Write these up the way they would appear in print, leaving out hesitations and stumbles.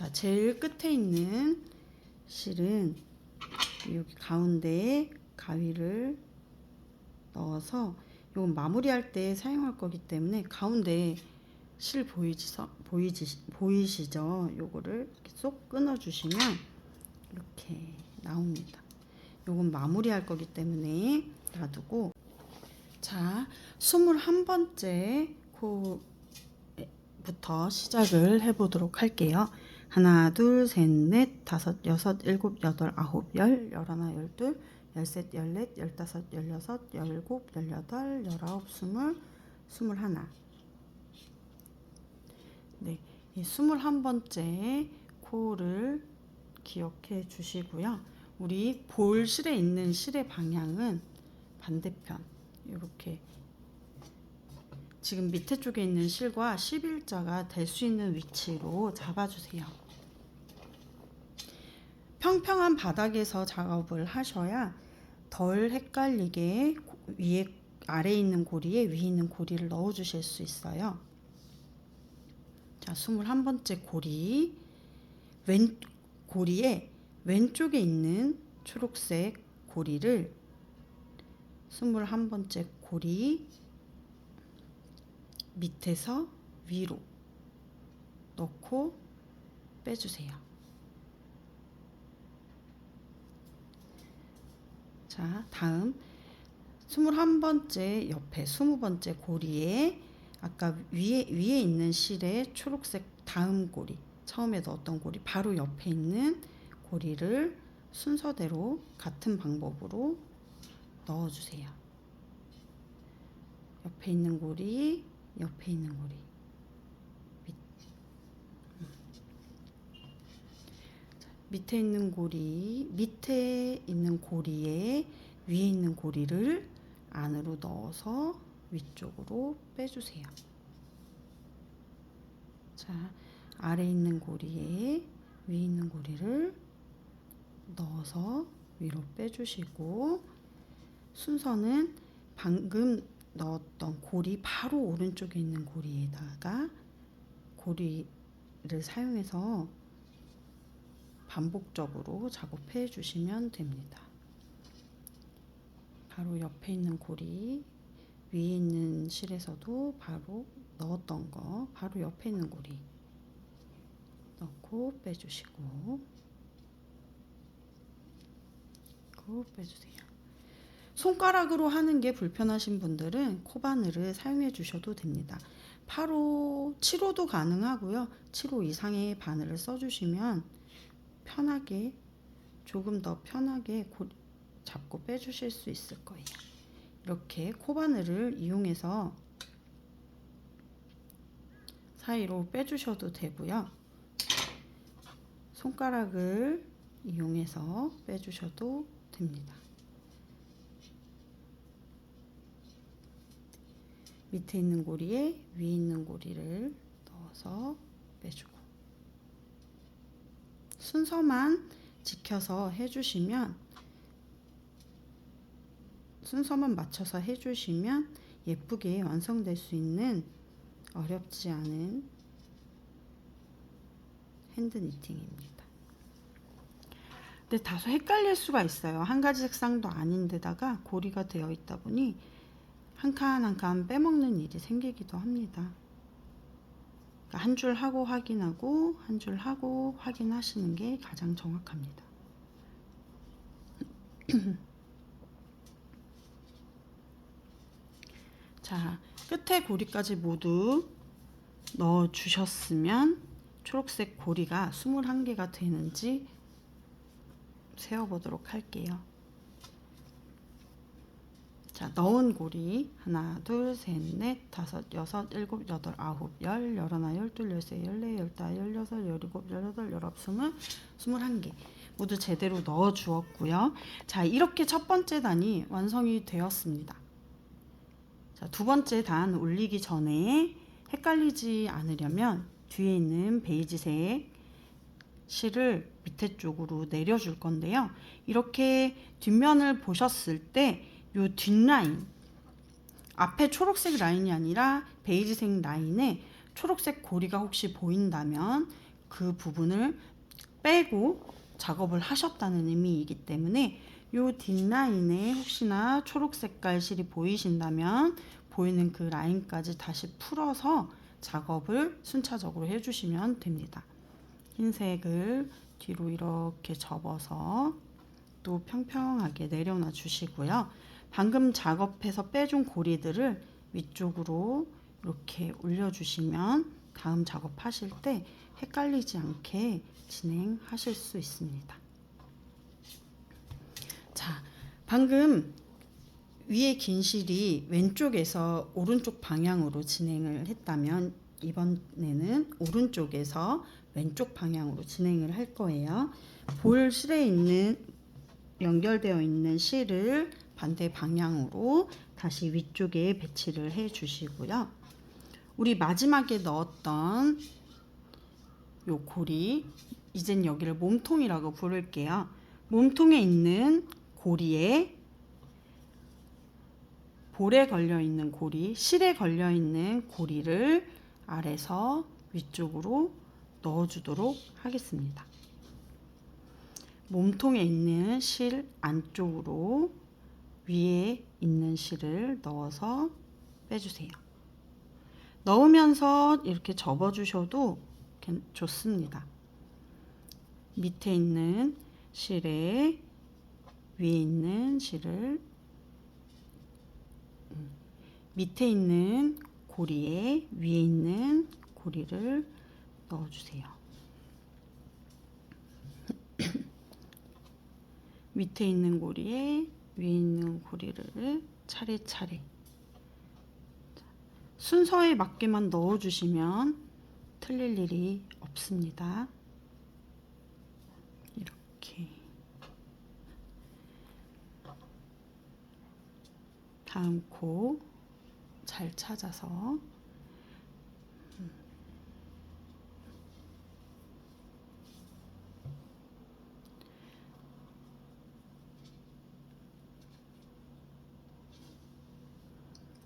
자, 제일 끝에 있는 실은 여기 가운데에 가위를 넣어서 이건 마무리할 때 사용할 거기 때문에 가운데 실 보이시죠? 요거를 이렇게 쏙 끊어 주시면 이렇게 나옵니다. 요건 마무리할 거기 때문에 놔두고, 자, 21번째 코부터 시작을 해보도록 할게요. 하나, 둘, 셋, 넷, 다섯, 여섯, 일곱, 여덟, 아홉, 열, 열하나, 열둘, 열셋, 열넷, 열다섯, 열여섯, 열일곱, 열여덟, 열아홉, 스물, 스물하나. 네, 이 21번째 코를 기억해 주시고요. 우리 볼 실에 있는 실의 방향은 반대편, 이렇게 지금 밑에 쪽에 있는 실과 11자가 될 수 있는 위치로 잡아주세요. 평평한 바닥에서 작업을 하셔야 덜 헷갈리게 아래에 있는 고리에 위에 있는 고리를 넣어 주실 수 있어요. 자, 21번째 고리, 고리에 왼쪽에 있는 초록색 고리를 21번째 고리 밑에서 위로 넣고 빼주세요. 자, 다음 21번째 옆에 20번째 고리에 아까 위에 있는 실에 초록색 다음 고리, 처음에 넣었던 고리 바로 옆에 있는 고리를 순서대로 같은 방법으로 넣어주세요. 옆에 있는 고리, 옆에 있는 고리, 밑에 있는 고리, 밑에 있는 고리에 위에 있는 고리를 안으로 넣어서 위쪽으로 빼주세요. 자, 아래 있는 고리에 위에 있는 고리를 넣어서 위로 빼주시고, 순서는 방금 넣었던 고리 바로 오른쪽에 있는 고리에다가 고리를 사용해서 반복적으로 작업해 주시면 됩니다. 바로 옆에 있는 고리, 위에 있는 실에서도 바로 넣었던 거 바로 옆에 있는 고리 넣고 빼주시고, 빼주세요. 손가락으로 하는 게 불편하신 분들은 코바늘을 사용해 주셔도 됩니다. 8호, 7호도 가능하고요. 7호 이상의 바늘을 써주시면 편하게, 조금 더 편하게 잡고 빼주실 수 있을 거예요. 이렇게 코바늘을 이용해서 사이로 빼주셔도 되고요. 손가락을 이용해서 빼주셔도 됩니다. 밑에 있는 고리에 위에 있는 고리를 넣어서 빼주고, 순서만 지켜서 해주시면, 순서만 맞춰서 해주시면 예쁘게 완성될 수 있는 어렵지 않은 핸드 니팅입니다. 근데 다소 헷갈릴 수가 있어요. 한 가지 색상도 아닌데다가 고리가 되어 있다 보니 한 칸 한 칸 빼먹는 일이 생기기도 합니다. 한 줄 하고 확인하고 한 줄 하고 확인하시는 게 가장 정확합니다. 자, 끝에 고리까지 모두 넣어 주셨으면 초록색 고리가 21개가 되는지 세어보도록 할게요. 자, 넣은 고리 하나, 둘, 셋, 넷, 다섯, 여섯, 일곱, 여덟, 아홉, 열, 열하나, 열둘, 열세, 열네, 열다, 열여섯, 열일곱, 열여덟, 열아홉, 스물, 21개 모두 제대로 넣어 주었고요. 자, 이렇게 첫 번째 단이 완성이 되었습니다. 자, 두 번째 단 올리기 전에 헷갈리지 않으려면 뒤에 있는 베이지색 실을 밑에 쪽으로 내려줄 건데요. 이렇게 뒷면을 보셨을 때 요 뒷라인, 앞에 초록색 라인이 아니라 베이지색 라인에 초록색 고리가 혹시 보인다면 그 부분을 빼고 작업을 하셨다는 의미이기 때문에 요 뒷라인에 혹시나 초록 색깔 실이 보이신다면 보이는 그 라인까지 다시 풀어서 작업을 순차적으로 해주시면 됩니다. 흰색을 뒤로 이렇게 접어서 또 평평하게 내려놔 주시고요. 방금 작업해서 빼준 고리들을 위쪽으로 이렇게 올려주시면 다음 작업하실 때 헷갈리지 않게 진행하실 수 있습니다. 자, 방금 위에 긴 실이 왼쪽에서 오른쪽 방향으로 진행을 했다면 이번에는 오른쪽에서 왼쪽 방향으로 진행을 할 거예요. 볼 실에 있는 연결되어 있는 실을 반대 방향으로 다시 위쪽에 배치를 해 주시고요. 우리 마지막에 넣었던 요 고리, 이젠 여기를 몸통이라고 부를게요. 몸통에 있는 고리에 볼에 걸려 있는 고리, 실에 걸려 있는 고리를 아래서 위쪽으로 넣어 주도록 하겠습니다. 몸통에 있는 실 안쪽으로 위에 있는 실을 넣어서 빼주세요. 넣으면서 이렇게 접어주셔도 좋습니다. 밑에 있는 실에 위에 있는 실을 밑에 있는 고리에 위에 있는 고리를 넣어주세요. 밑에 있는 고리에 위에 있는 고리를 차례차례 순서에 맞게만 넣어주시면 틀릴 일이 없습니다. 이렇게 다음 코 잘 찾아서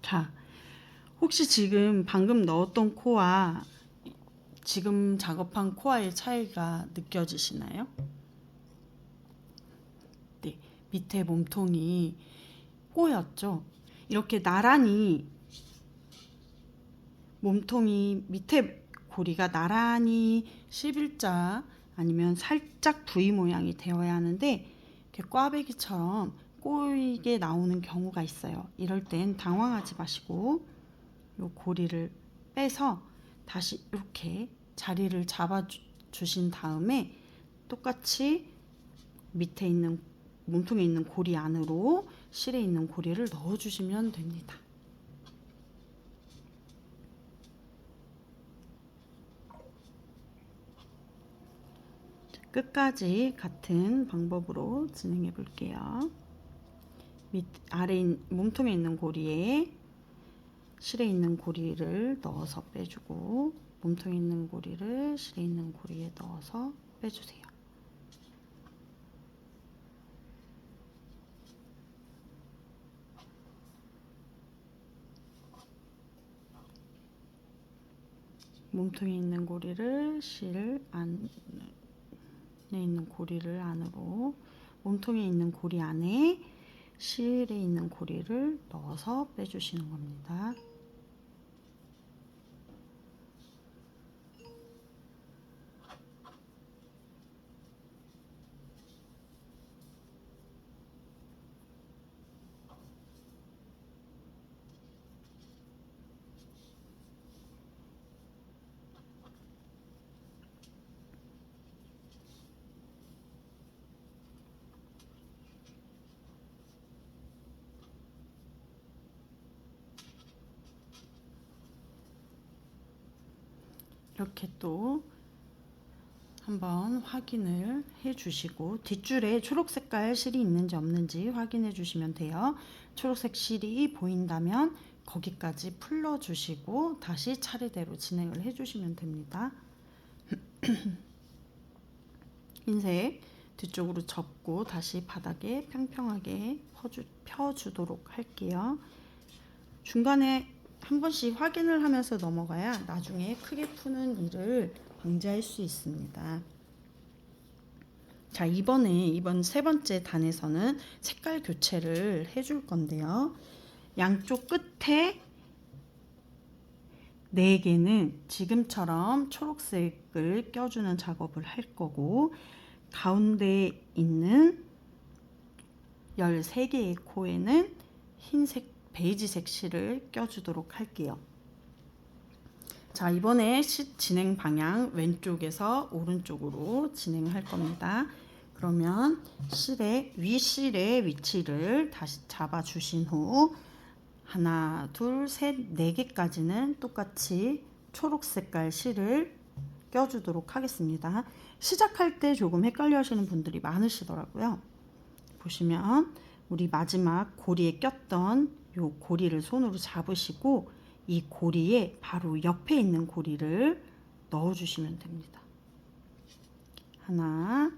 자, 혹시 지금 방금 넣었던 코와 지금 작업한 코와의 차이가 느껴지시나요? 네, 밑에 몸통이 꼬였죠? 이렇게 나란히 몸통이 밑에 고리가 나란히 11자 아니면 살짝 V 모양이 되어야 하는데 이렇게 꽈배기처럼 꼬이게 나오는 경우가 있어요. 이럴 땐 당황하지 마시고 요 고리를 빼서 다시 이렇게 자리를 잡아 주신 다음에 똑같이 밑에 있는 몸통에 있는 고리 안으로 실에 있는 고리를 넣어 주시면 됩니다. 끝까지 같은 방법으로 진행해 볼게요. 아래 몸통에 있는 고리에 실에 있는 고리를 넣어서 빼주고 몸통에 있는 고리를 실에 있는 고리에 넣어서 빼주세요. 몸통에 있는 고리를 실 안에 있는 고리를 안으로 몸통에 있는 고리 안에 실에 있는 고리를 넣어서 빼주시는 겁니다. 이렇게 또 한번 확인을 해 주시고 뒷줄에 초록색 깔 실이 있는지 없는지 확인해 주시면 돼요. 초록색 실이 보인다면 거기까지 풀러 주시고 다시 차례대로 진행을 해 주시면 됩니다. 흰색 뒤쪽으로 접고 다시 바닥에 평평하게 펴주도록 할게요. 중간에 한 번씩 확인을 하면서 넘어가야 나중에 크게 푸는 일을 방지할 수 있습니다. 자, 이번 세 번째 단에서는 색깔 교체를 해줄 건데요. 양쪽 끝에 4개는 지금처럼 초록색을 껴주는 작업을 할 거고, 가운데 있는 13개의 코에는 흰색, 베이지색 실을 껴주도록 할게요. 자, 이번에 진행 방향 왼쪽에서 오른쪽으로 진행할 겁니다. 그러면 위 실의 위치를 다시 잡아 주신 후 하나, 둘, 셋, 4개까지는 똑같이 초록 색깔 실을 껴주도록 하겠습니다. 시작할 때 조금 헷갈려 하시는 분들이 많으시더라고요. 보시면 우리 마지막 고리에 꼈던 요 고리를 손으로 잡으시고 이 고리에 바로 옆에 있는 고리를 넣어주시면 됩니다. 하나,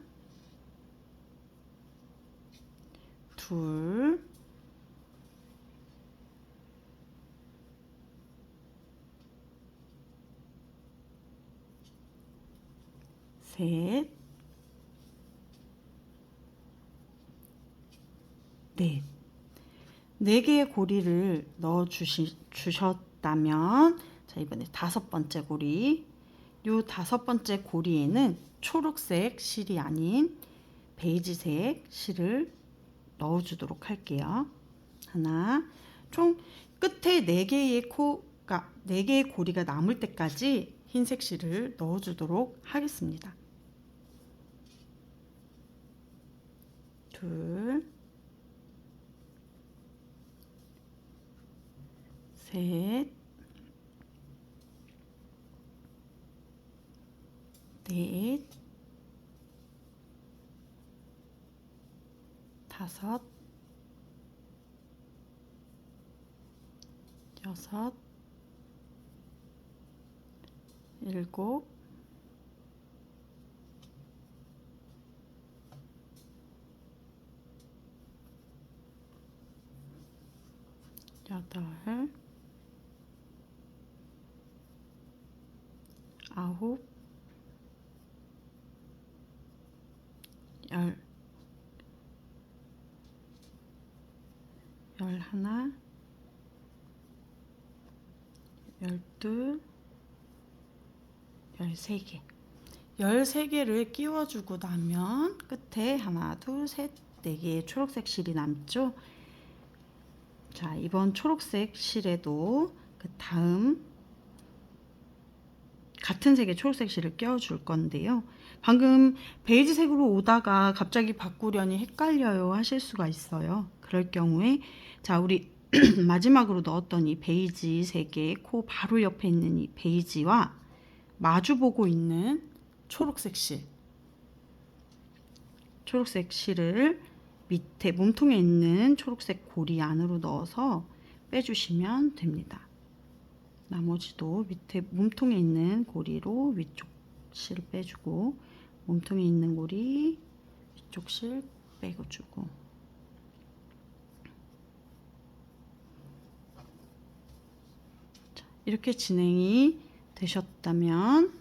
둘, 셋, 넷. 4개의 고리를 주셨다면, 자, 이번에 5번째 고리. 요 5번째 고리에는 초록색 실이 아닌 베이지색 실을 넣어주도록 할게요. 하나, 총 끝에 4개의 고리가 남을 때까지 흰색 실을 넣어주도록 하겠습니다. 둘, 셋, 넷, 5, 6, 7, 8, 9, 10, 11, 12, 13개. 13개를 끼워주고 나면 끝에 하나, 둘, 셋, 4개의 초록색 실이 남죠. 자, 이번 초록색 실에도 그 다음 같은 색의 초록색 실을 껴줄 건데요. 방금 베이지색으로 오다가 갑자기 바꾸려니 헷갈려요 하실 수가 있어요. 그럴 경우에 자, 우리 마지막으로 넣었던 이 베이지색의 코 바로 옆에 있는 이 베이지와 마주보고 있는 초록색 실을 밑에 몸통에 있는 초록색 고리 안으로 넣어서 빼주시면 됩니다. 나머지도 밑에 몸통에 있는 고리로 위쪽 실 빼주고, 몸통에 있는 고리 위쪽 실 빼주고. 자, 이렇게 진행이 되셨다면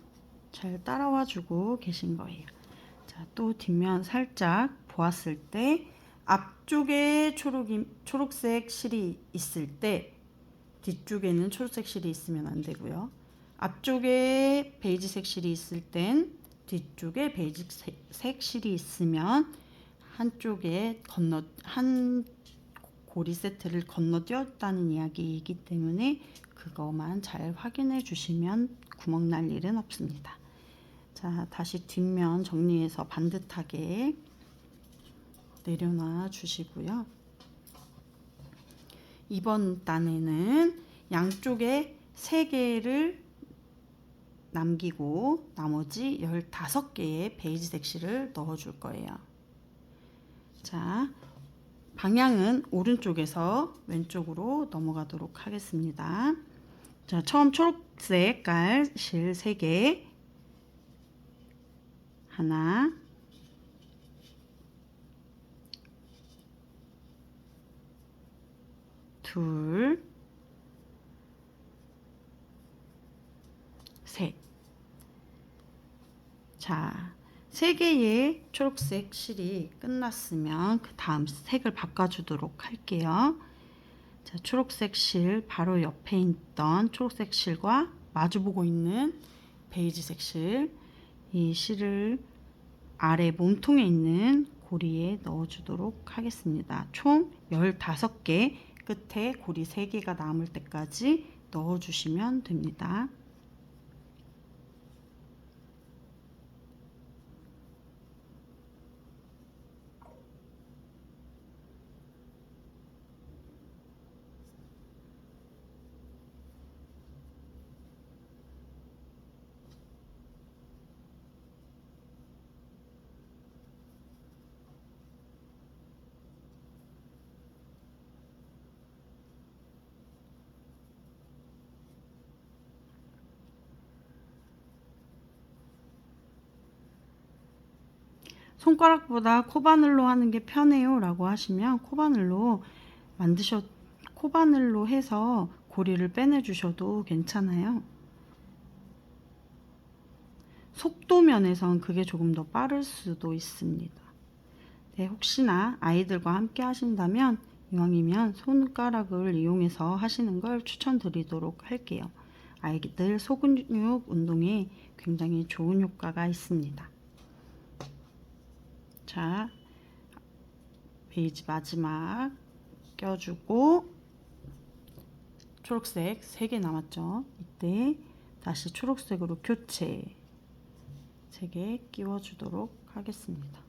잘 따라와 주고 계신 거예요. 자, 또 뒷면 살짝 보았을 때 앞쪽에 초록색 실이 있을 때 뒤쪽에는 초록색 실이 있으면 안 되고요. 앞쪽에 베이지색 실이 있을 땐 뒤쪽에 베이지색 실이 있으면 한 고리 세트를 건너뛰었다는 이야기이기 때문에 그거만 잘 확인해 주시면 구멍 날 일은 없습니다. 자, 다시 뒷면 정리해서 반듯하게 내려놔 주시고요. 이번 단에는 양쪽에 3개를 남기고 나머지 15개의 베이지색 실을 넣어줄 거예요. 자, 방향은 오른쪽에서 왼쪽으로 넘어가도록 하겠습니다. 자, 처음 초록색 깔 실 3개, 하나, 둘, 셋. 자, 3개의 초록색 실이 끝났으면 그 다음 색을 바꿔주도록 할게요. 자, 초록색 실 바로 옆에 있던 초록색 실과 마주보고 있는 베이지색 실, 이 실을 아래 몸통에 있는 고리에 넣어주도록 하겠습니다. 총 15개, 끝에 고리 3개가 남을 때까지 넣어주시면 됩니다. 손가락보다 코바늘로 하는 게 편해요 라고 하시면 코바늘로 해서 고리를 빼내 주셔도 괜찮아요. 속도 면에선 그게 조금 더 빠를 수도 있습니다. 네, 혹시나 아이들과 함께 하신다면 이왕이면 손가락을 이용해서 하시는 걸 추천드리도록 할게요. 아이들 소근육 운동에 굉장히 좋은 효과가 있습니다. 자, 베이지 마지막 껴주고 초록색 3개 남았죠. 이때 다시 초록색으로 교체 3개 끼워주도록 하겠습니다.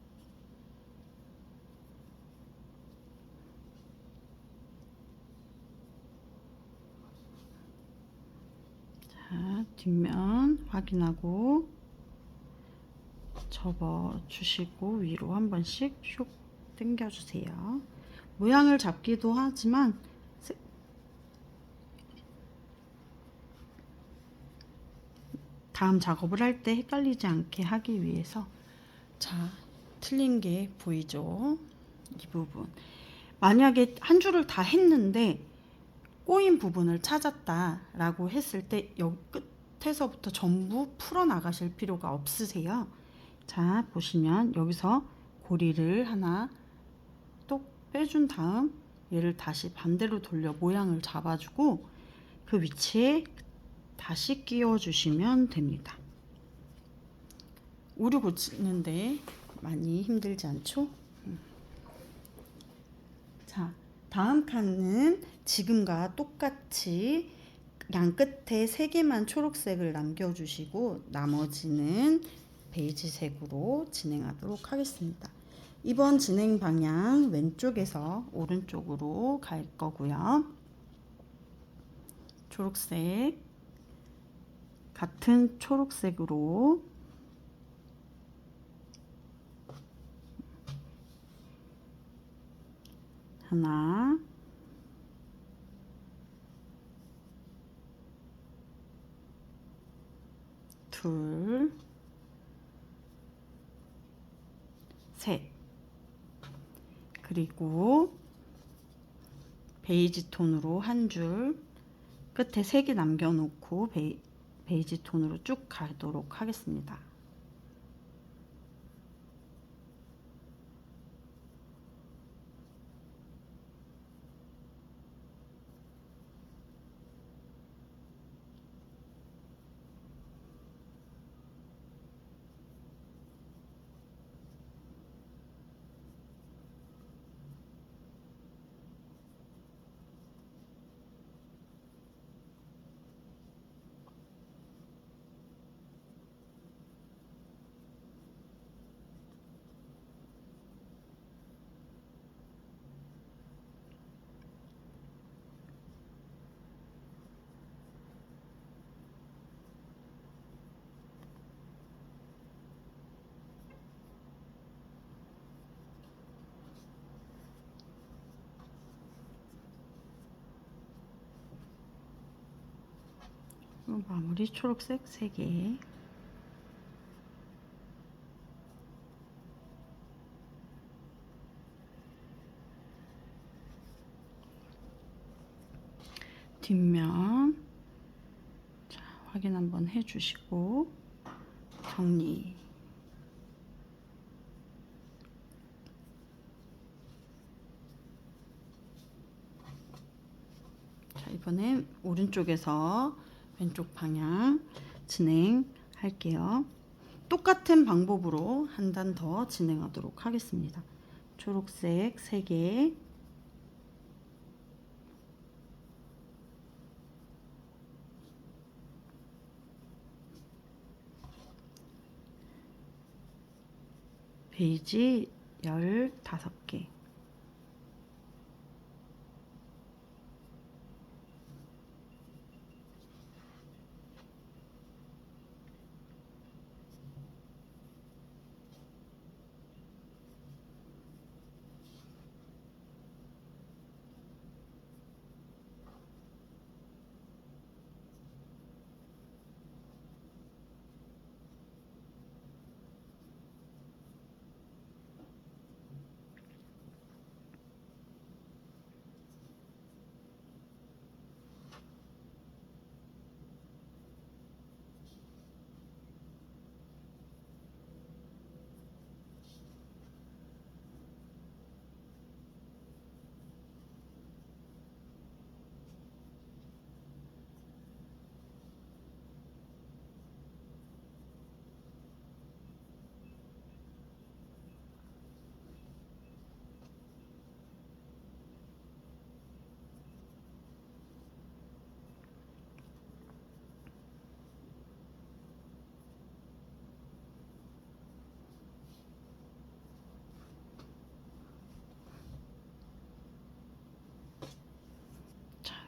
자, 뒷면 확인하고 접어주시고 위로 한 번씩 슉 당겨주세요. 모양을 잡기도 하지만 다음 작업을 할 때 헷갈리지 않게 하기 위해서. 자, 틀린 게 보이죠? 이 부분. 만약에 한 줄을 다 했는데 꼬인 부분을 찾았다 라고 했을 때 여기 끝에서부터 전부 풀어 나가실 필요가 없으세요. 자, 보시면 여기서 고리를 하나 똑 빼준 다음 얘를 다시 반대로 돌려 모양을 잡아주고 그 위치에 다시 끼워 주시면 됩니다. 오류 고치는데 많이 힘들지 않죠? 자, 다음 칸은 지금과 똑같이 양 끝에 3개만 초록색을 남겨주시고 나머지는 베이지색으로 진행하도록 하겠습니다. 이번 진행 방향 왼쪽에서 오른쪽으로 갈 거고요. 초록색 같은 초록색으로 하나, 둘, 셋. 그리고 베이지 톤으로 한 줄 끝에 3개 남겨놓고 베이지 톤으로 쭉 가도록 하겠습니다. 마무리 초록색 3개. 뒷면 자, 확인 한번 해주시고 정리 이번엔 오른쪽에서 왼쪽 방향 진행할게요. 똑같은 방법으로 한 단 더 진행하도록 하겠습니다. 초록색 3개, 베이지 15개,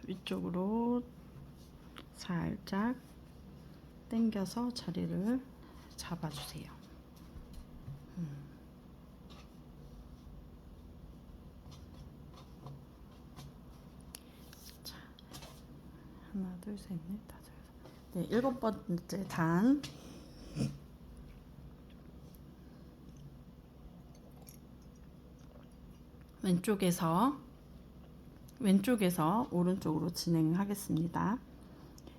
위쪽으로 살짝 당겨서 자리를 잡아주세요. 자, 하나, 둘, 셋, 넷, 다섯, 여섯. 네, 7번째 단. 왼쪽에서 오른쪽으로 진행하겠습니다.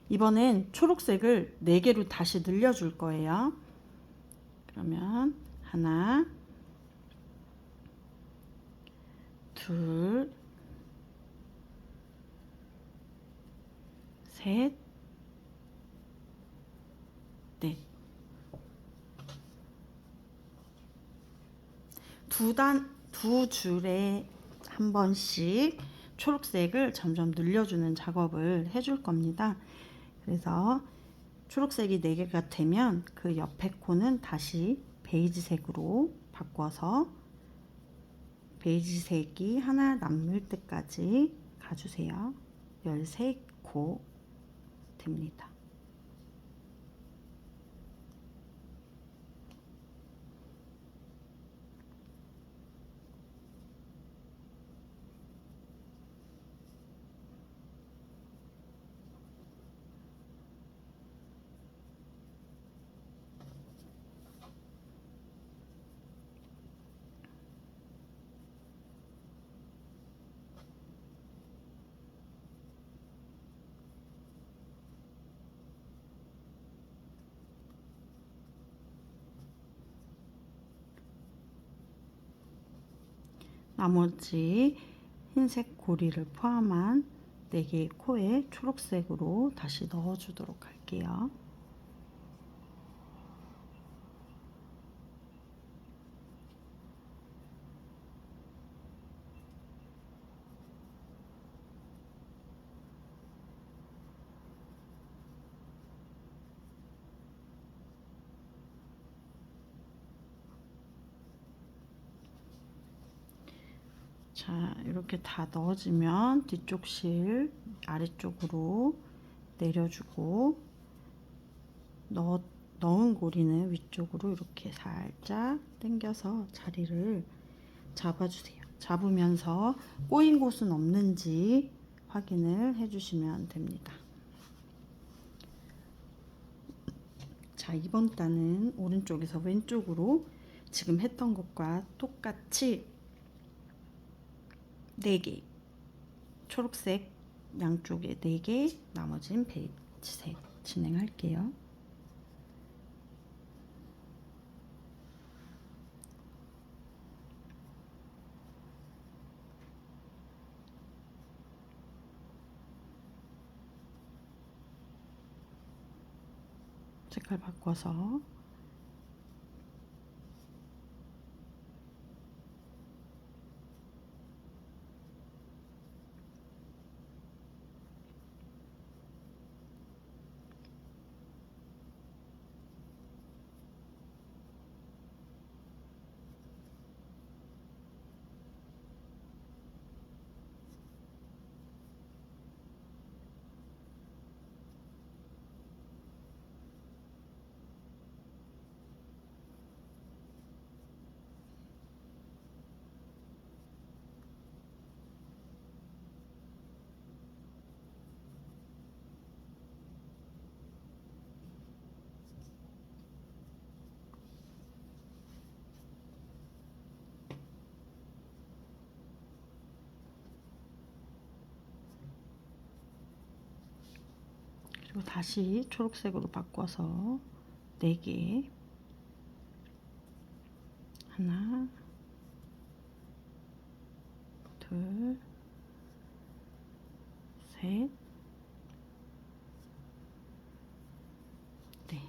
이번엔 초록색을 4개로 다시 늘려줄 거예요. 그러면 하나, 둘, 셋, 넷. 두 줄에 한 번씩 초록색을 점점 늘려주는 작업을 해줄 겁니다. 그래서 초록색이 4개가 되면 그 옆에 코는 다시 베이지색으로 바꿔서 베이지색이 하나 남을 때까지 가주세요. 13코 됩니다. 나머지 흰색 고리를 포함한 4개의 코에 초록색으로 다시 넣어주도록 할게요. 자, 이렇게 다 넣어지면 뒤쪽 실 아래쪽으로 내려주고 넣은 고리는 위쪽으로 이렇게 살짝 당겨서 자리를 잡아주세요. 잡으면서 꼬인 곳은 없는지 확인을 해주시면 됩니다. 자, 이번 단은 오른쪽에서 왼쪽으로 지금 했던 것과 똑같이 4개, 초록색 양쪽에 4개, 나머지는 베이지색 진행할게요. 색깔 바꿔서 그리고 다시 초록색으로 바꿔서 4개 하나 둘 셋 네.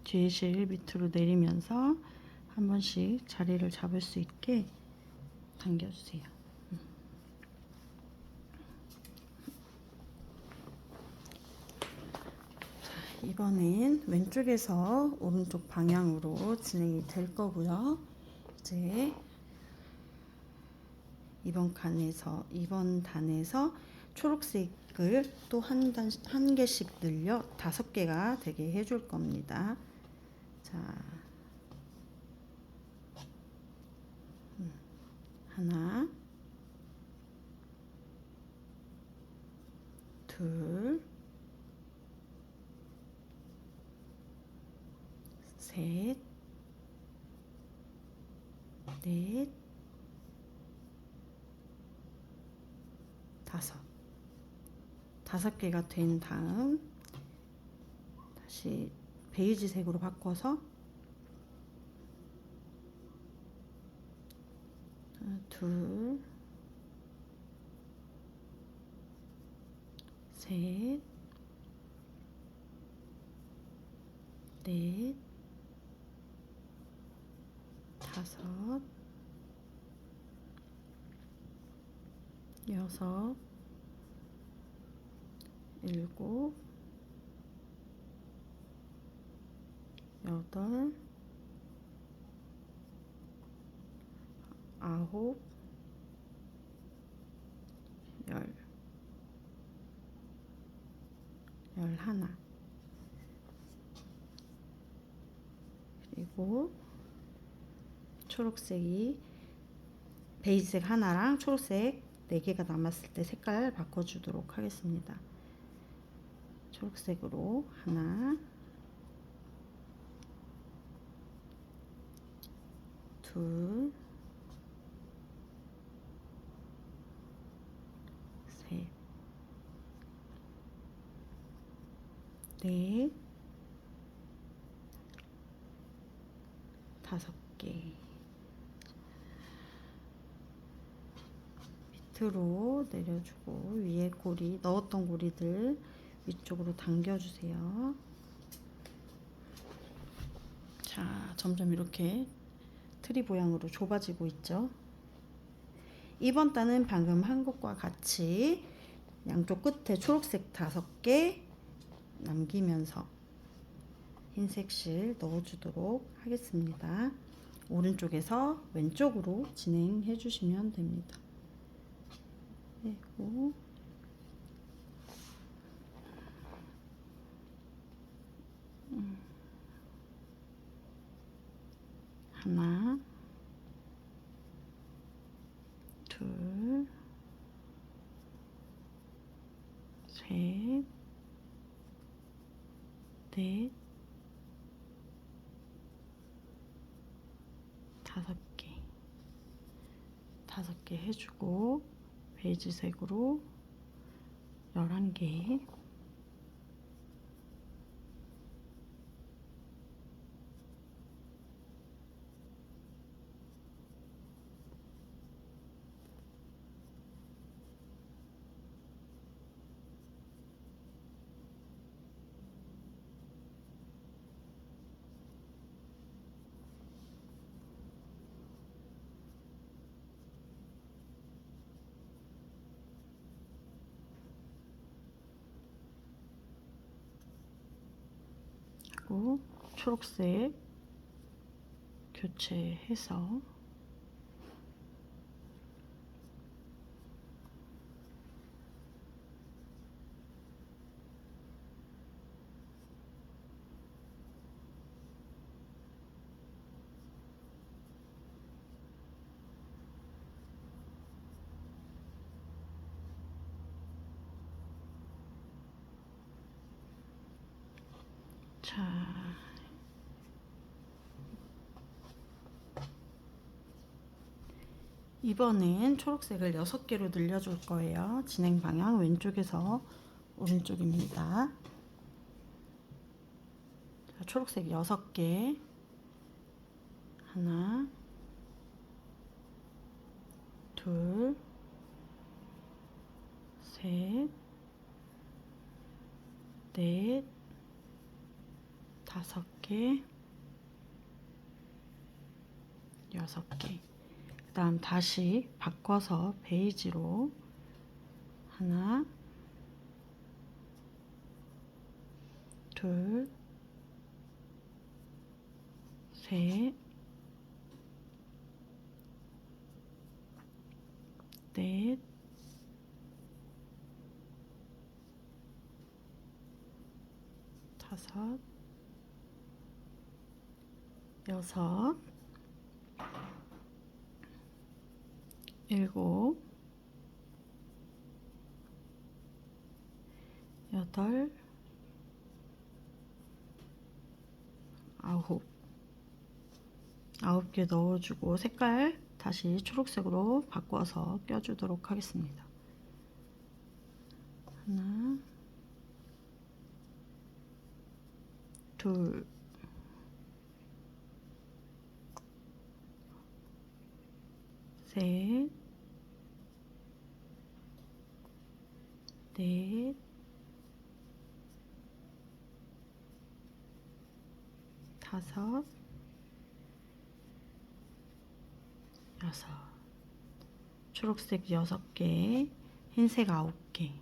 뒤에 실 밑으로 내리면서 한 번씩 자리를 잡을 수 있게 당겨주세요. 이번엔 왼쪽에서 오른쪽 방향으로 진행이 될 거고요. 이제 이번 단에서 초록색을 또 한 개씩 늘려 5개가 되게 해줄 겁니다. 자, 하나, 둘, 셋, 넷, 5개가 된 다음 다시 베이지색으로 바꿔서 둘, 셋, 넷, 5, 6, 7, 8, 9, 10, 11. 그리고 초록색이 베이지색 하나랑 초록색 4개가 남았을 때 색깔 바꿔주도록 하겠습니다. 초록색으로 하나, 둘, 셋, 넷, 5개. 밑으로 내려주고 위에 고리 넣었던 고리들 위쪽으로 당겨주세요. 자, 점점 이렇게 트리 모양으로 좁아지고 있죠. 이번 단은 방금 한 것과 같이 양쪽 끝에 초록색 5개 남기면서 흰색 실 넣어주도록 하겠습니다. 오른쪽에서 왼쪽으로 진행해 주시면 됩니다. 그리고 하나, 둘, 셋, 넷, 5개. 5개 해주고 베이지색으로 11개. 그리고 초록색 교체해서 자, 이번엔 초록색을 6개로 늘려줄 거예요. 진행 방향 왼쪽에서 오른쪽입니다. 자, 초록색 6개. 하나, 둘, 셋, 넷, 5개, 6개. 그 다음 다시 바꿔서 베이지로 하나, 둘, 셋, 넷, 다섯, 여섯, 일곱, 여덟, 아홉. 9개 넣어주고 색깔 다시 초록색으로 바꿔서 껴주도록 하겠습니다. 하나, 둘, 셋, 넷, 다섯, 여섯. 초록색 6개, 흰색 9개.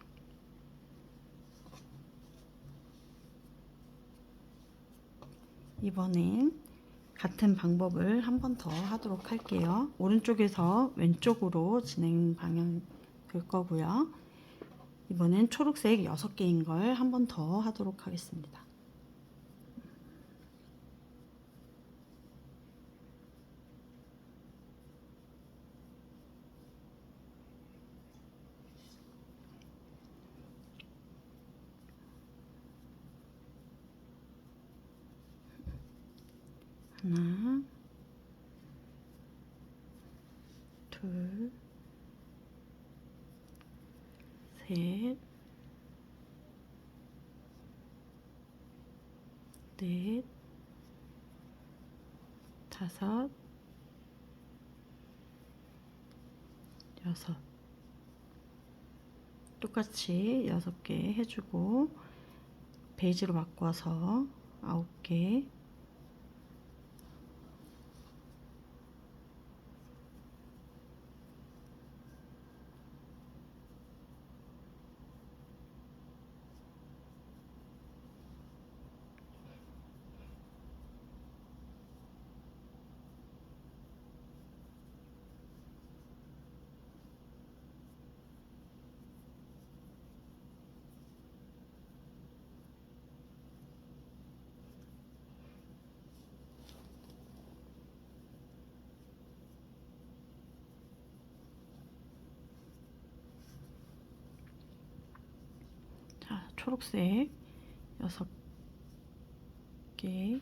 이번엔 같은 방법을 한 번 더 하도록 할게요. 오른쪽에서 왼쪽으로 진행 방향 될 거고요. 이번엔 초록색 6개인 걸 한 번 더 하도록 하겠습니다. 하나, 둘, 셋, 넷, 다섯, 여섯. 똑같이 6개 해주고 베이지로 바꿔서 9개. 자, 초록색 6개.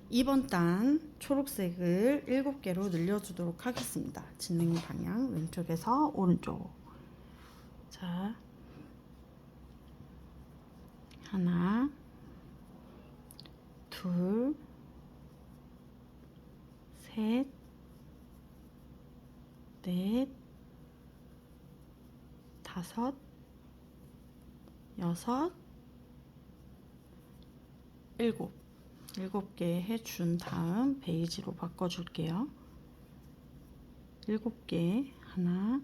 이번 단 초록색을 7개로 늘려주도록 하겠습니다. 진행 방향 왼쪽에서 오른쪽. 자, 하나, 둘, 셋, 넷, 다섯, 여섯, 일곱. 7개 해준 다음 베이지로 바꿔줄게요. 7개. 하나,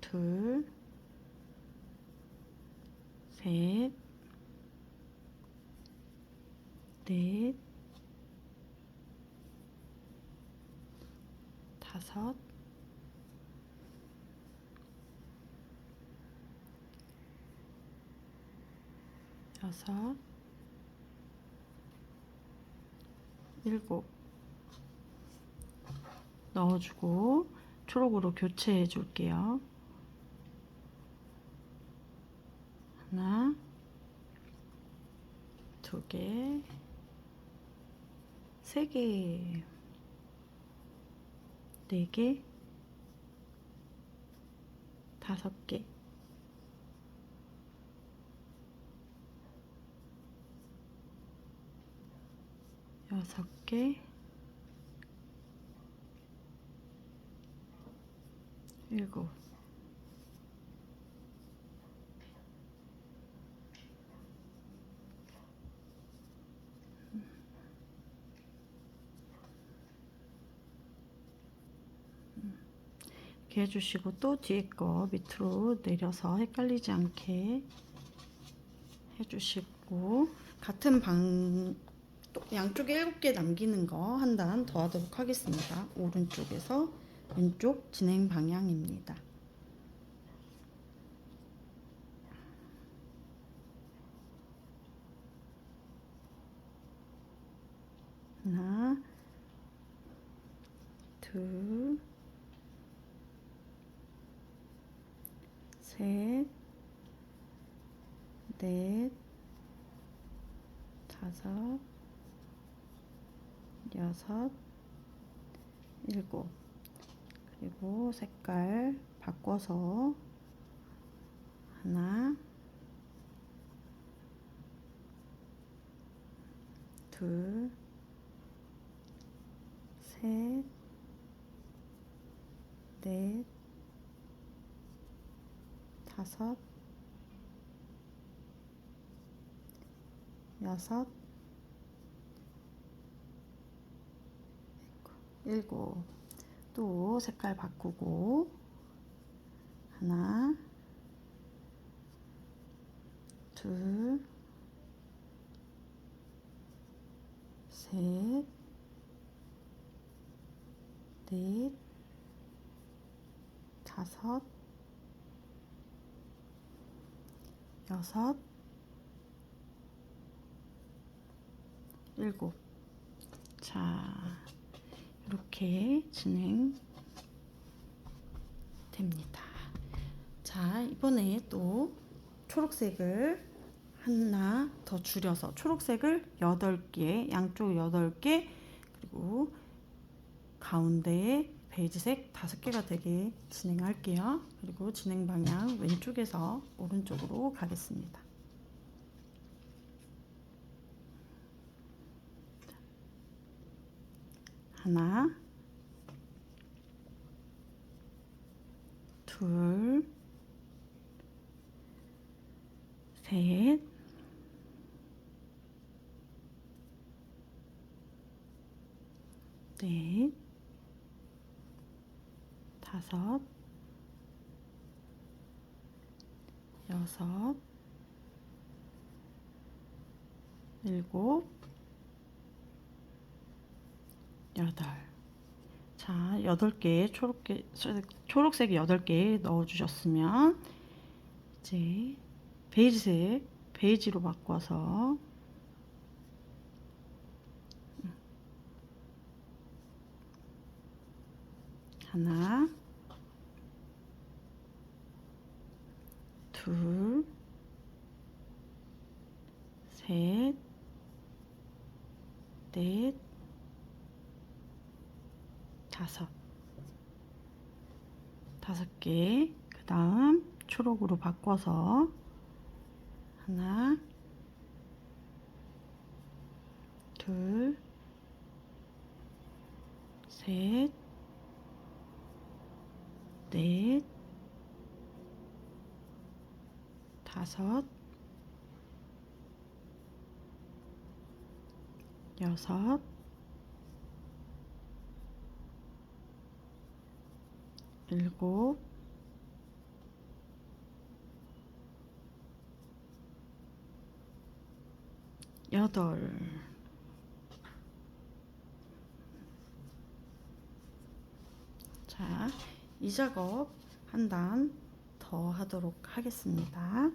둘, 셋, 넷, 다섯, 여섯, 일곱. 넣어주고 초록으로 교체해 줄게요. 하나, 두 개, 세 개, 네 개, 다섯 개, 여섯 개, 일곱. 이렇게 해주시고 또 뒤에 거 밑으로 내려서 헷갈리지 않게 해주시고 같은 방 양쪽에 7개 남기는 거 한 단 더 하도록 하겠습니다. 오른쪽에서 왼쪽 진행 방향입니다. 하나, 둘, 셋, 넷, 다섯, 여섯, 일곱. 그리고 색깔 바꿔서 하나, 둘, 셋, 넷, 다섯, 여섯, 일곱. 또 색깔 바꾸고 하나, 둘, 셋, 넷, 다섯, 여섯, 일곱. 자, 이렇게 진행 됩니다. 자, 이번에 또 초록색을 하나 더 줄여서 초록색을 8개, 양쪽 8개, 그리고 가운데에 베이지색 5개가 되게 진행할게요. 그리고 진행 방향 왼쪽에서 오른쪽으로 가겠습니다. 하나, 둘, 셋, 넷, 다섯, 여섯, 일곱, 여덟. 자, 8개 초록색 8개 넣어주셨으면 이제 베이지로 바꿔서 하나, 둘, 셋, 넷, 다섯 개. 그 다음 초록으로 바꿔서 하나, 둘, 셋, 넷, 다섯, 여섯, 일곱, 여덟. 자, 이 작업 한 단 더 하도록 하겠습니다.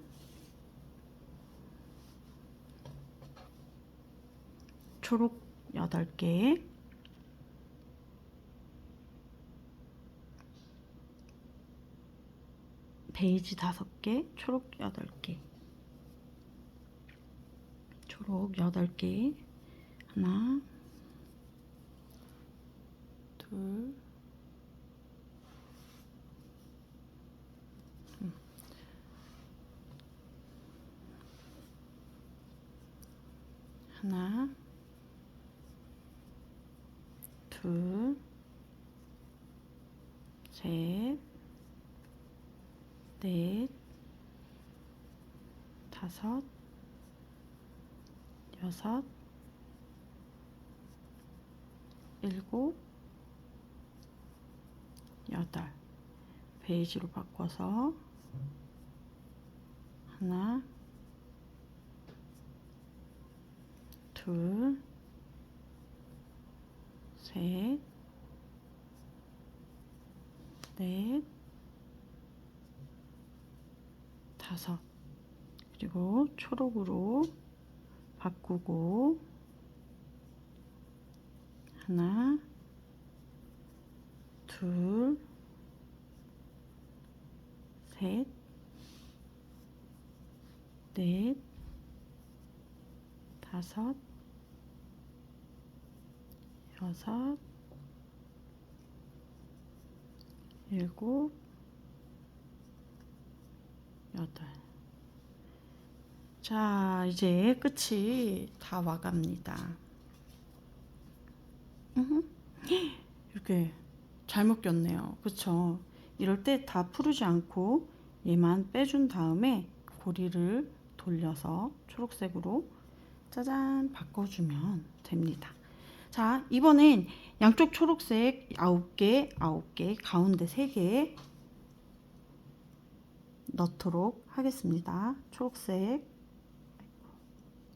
초록 8개, 베이지 5개, 초록 8개, 초록 8개, 하나, 둘, 하나, 둘, 셋, 넷, 다섯, 여섯, 일곱, 여덟. 베이지로 바꿔서 하나, 둘, 셋, 넷, 다섯. 그리고 초록으로 바꾸고 하나, 둘, 셋, 넷, 다섯, 여섯, 일곱, 여덟. 자, 이제 끝이 다 와갑니다. 이렇게 잘 먹겼네요. 그쵸? 이럴 때 다 풀지 않고 얘만 빼준 다음에 고리를 돌려서 초록색으로 짜잔 바꿔주면 됩니다. 자, 이번엔 양쪽 초록색 9개, 9개, 가운데 3개 넣도록 하겠습니다. 초록색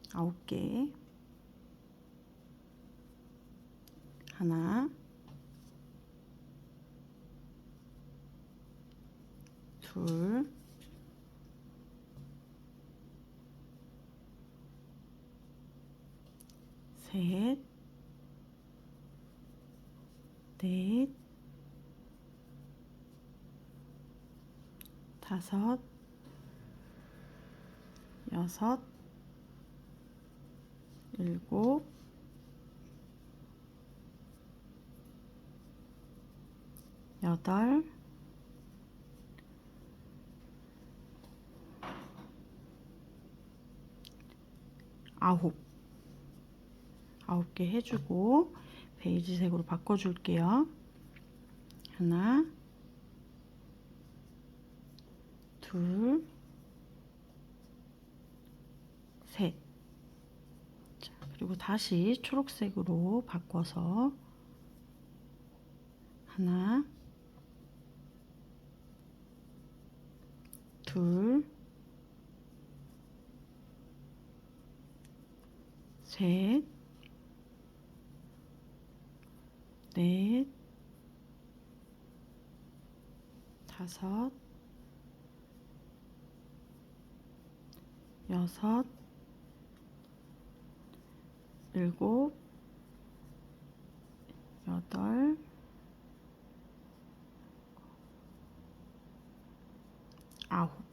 9개, 하나, 둘, 셋, 넷, 다섯, 여섯, 일곱, 여덟, 아홉. 9개 해주고 베이지색으로 바꿔줄게요. 하나, 둘, 셋. 자, 그리고 다시 초록색으로 바꿔서 하나, 둘, 셋, 넷, 다섯, 여섯, 일곱, 여덟, 아홉.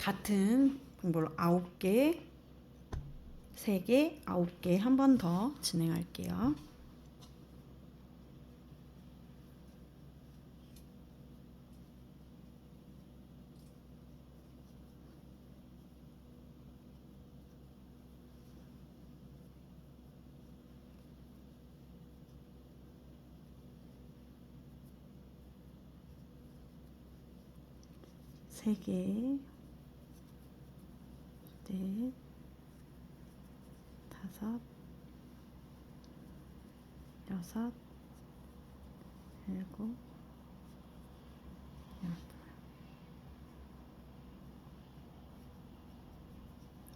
같은 방법으로 9개, 3개, 9개 한 번 더 진행할게요. 세 개, 넷, 다섯, 여섯, 일곱, 여덟,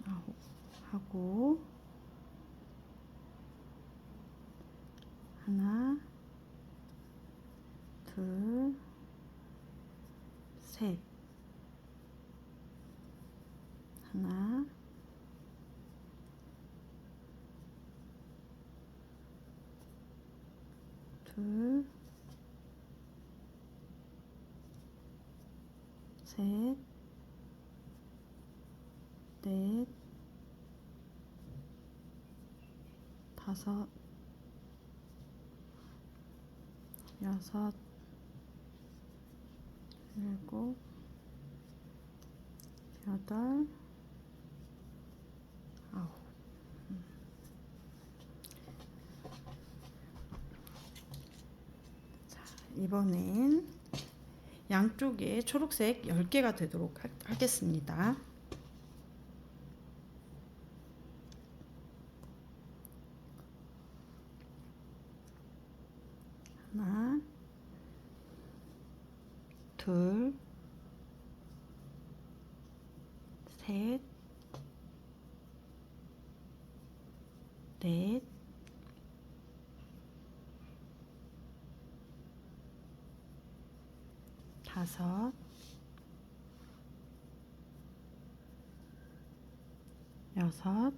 아홉 하고 하나, 둘, 셋, 하나, 둘, 셋, 넷, 다섯, 여섯, 일곱, 여덟, 아홉. 자, 이번엔 양쪽에 초록색 10개가 되도록 하겠습니다. 하나, 둘, 셋, 넷, 다섯, 여섯,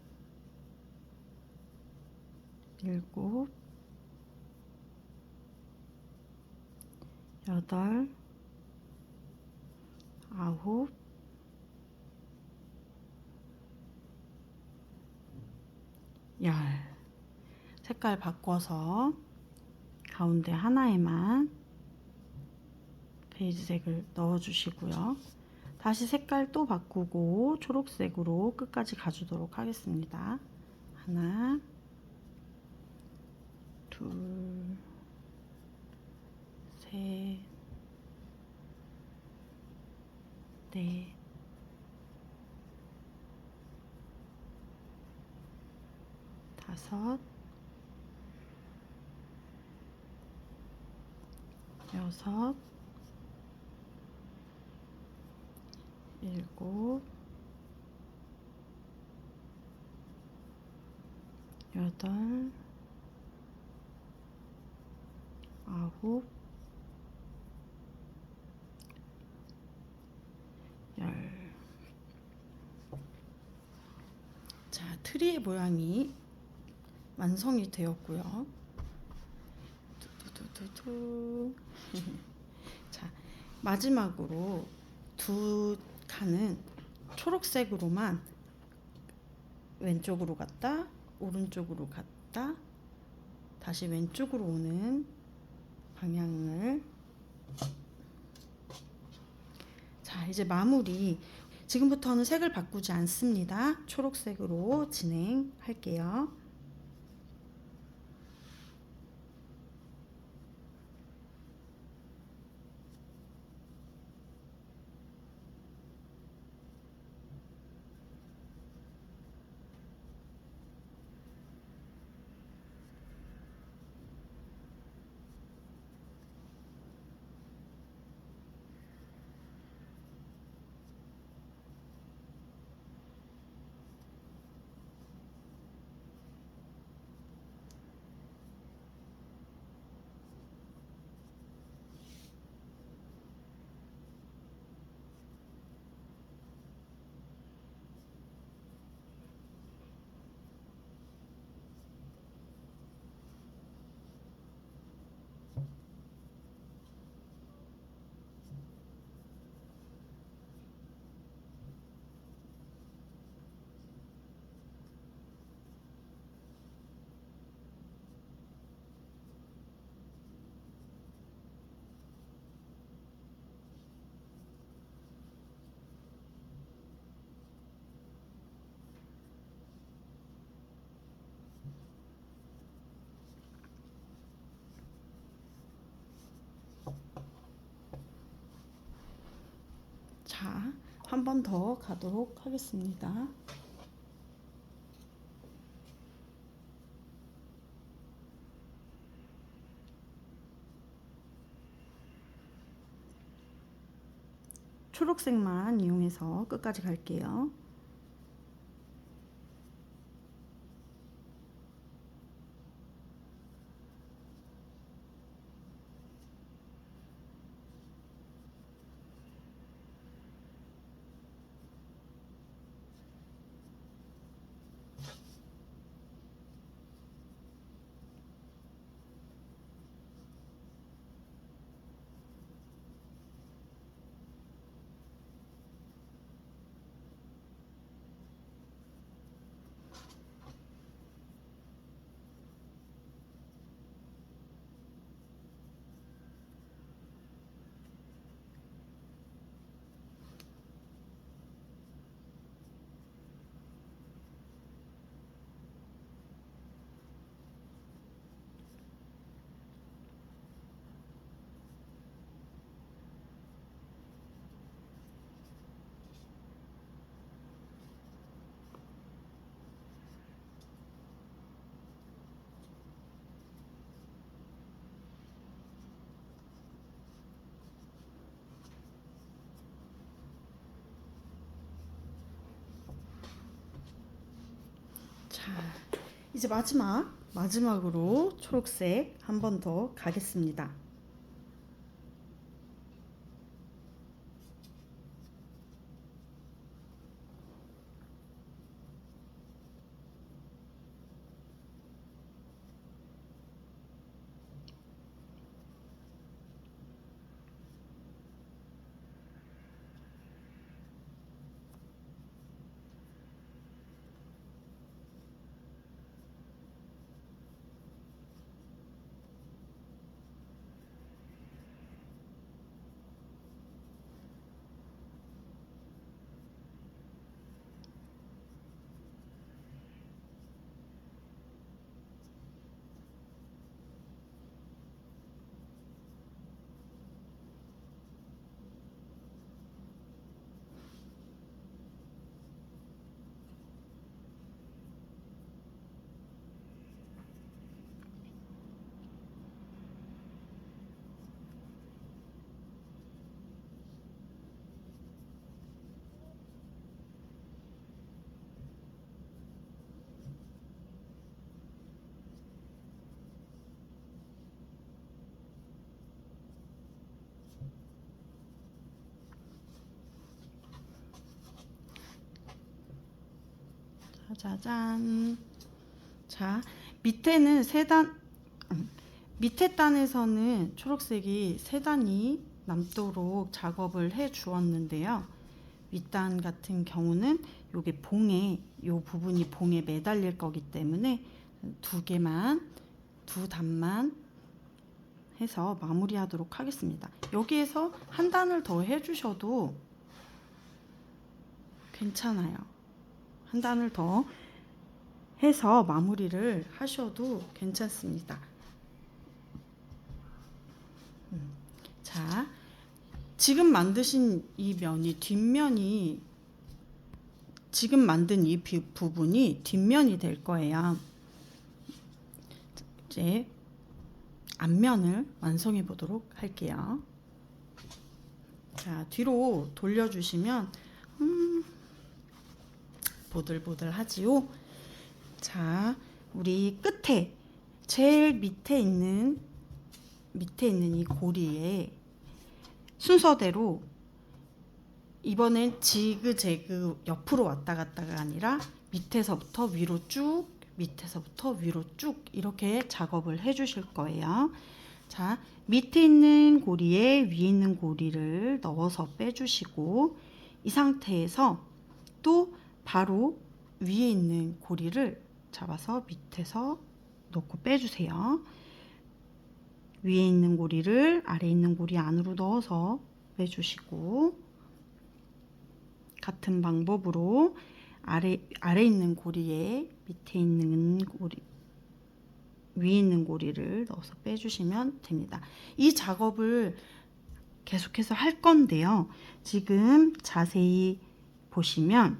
일곱, 여덟, 아홉, 열. 색깔 바꿔서 가운데 하나에만 베이지색을 넣어주시고요. 다시 색깔 또 바꾸고 초록색으로 끝까지 가주도록 하겠습니다. 하나, 둘, 셋, 넷, 다섯, 여섯, 일곱, 여덟, 아홉, 열. 자, 트리의 모양이 완성이 되었고요. 두두두두. 자, 마지막으로 두 칸은 초록색으로만 왼쪽으로 갔다 오른쪽으로 갔다 다시 왼쪽으로 오는 방향을. 자, 이제 마무리. 지금부터는 색을 바꾸지 않습니다. 초록색으로 진행할게요. 자, 한 번 더 가도록 하겠습니다. 초록색만 이용해서 끝까지 갈게요. 자, 이제 마지막으로 초록색 한 번 더 가겠습니다. 짜잔. 자, 밑에 단에서는 초록색이 3단이 남도록 작업을 해 주었는데요. 윗단 같은 경우는 요게 요 부분이 봉에 매달릴 거기 때문에 두 단만 해서 마무리하도록 하겠습니다. 여기에서 한 단을 더 해주셔도 괜찮아요. 한 단을 더 해서 마무리를 하셔도 괜찮습니다. 자, 지금 만드신 이 면이 지금 만든 이 부분이 뒷면이 될 거예요. 이제 앞면을 완성해 보도록 할게요. 자, 뒤로 돌려주시면 보들보들하지요. 자, 우리 끝에 제일 밑에 있는 이 고리에 순서대로 이번엔 지그재그 옆으로 왔다 갔다가 아니라 밑에서부터 위로 쭉, 밑에서부터 위로 쭉 이렇게 작업을 해 주실 거예요. 자, 밑에 있는 고리에 위에 있는 고리를 넣어서 빼주시고 이 상태에서 또 바로 위에 있는 고리를 잡아서 밑에서 넣고 빼주세요. 위에 있는 고리를 아래 있는 고리 안으로 넣어서 빼주시고 같은 방법으로 아래 있는 고리에 밑에 있는 고리 위에 있는 고리를 넣어서 빼주시면 됩니다. 이 작업을 계속해서 할 건데요. 지금 자세히 보시면